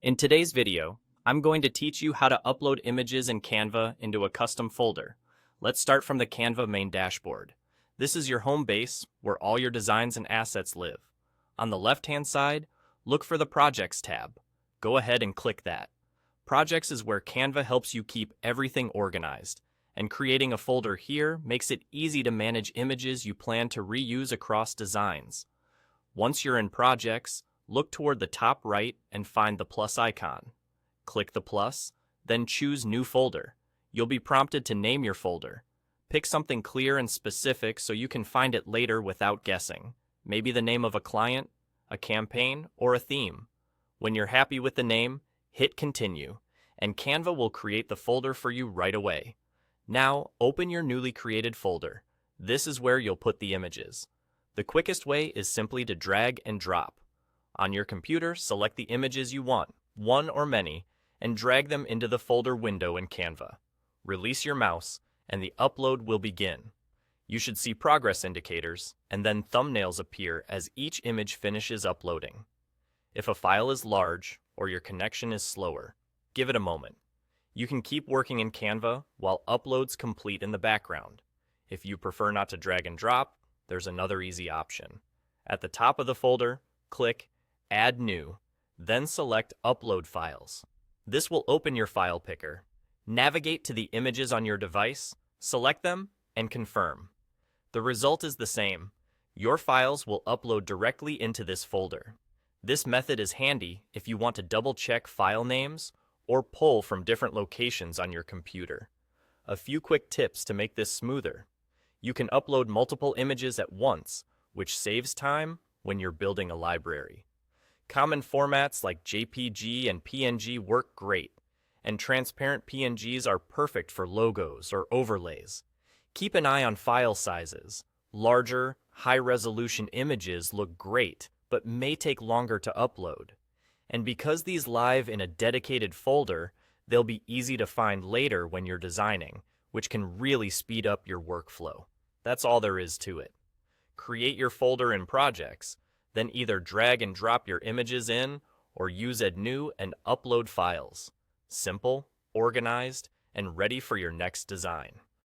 In today's video, I'm going to teach you how to upload images in Canva into a custom folder. Let's start from the Canva main dashboard. This is your home base where all your designs and assets live. On the left-hand side, look for the Projects tab. Go ahead and click that. Projects is where Canva helps you keep everything organized, and creating a folder here makes it easy to manage images you plan to reuse across designs. Once you're in Projects, look toward the top right and find the plus icon. Click the plus, then choose New Folder. You'll be prompted to name your folder. Pick something clear and specific so you can find it later without guessing. Maybe the name of a client, a campaign, or a theme. When you're happy with the name, hit Continue, and Canva will create the folder for you right away. Now, open your newly created folder. This is where you'll put the images. The quickest way is simply to drag and drop. On your computer, select the images you want, one or many, and drag them into the folder window in Canva. Release your mouse, and the upload will begin. You should see progress indicators, and then thumbnails appear as each image finishes uploading. If a file is large, or your connection is slower, give it a moment. You can keep working in Canva while uploads complete in the background. If you prefer not to drag and drop, there's another easy option. At the top of the folder, click Add New, then select Upload Files. This will open your file picker. Navigate to the images on your device, select them, and confirm. The result is the same. Your files will upload directly into this folder. This method is handy if you want to double-check file names or pull from different locations on your computer. A few quick tips to make this smoother. You can upload multiple images at once, which saves time when you're building a library. Common formats like JPG and PNG work great, and transparent PNGs are perfect for logos or overlays. Keep an eye on file sizes. Larger, high-resolution images look great, but may take longer to upload. And because these live in a dedicated folder, they'll be easy to find later when you're designing, which can really speed up your workflow. That's all there is to it. Create your folder in Projects, then either drag and drop your images in or use Add New and upload files. Simple, organized, and ready for your next design.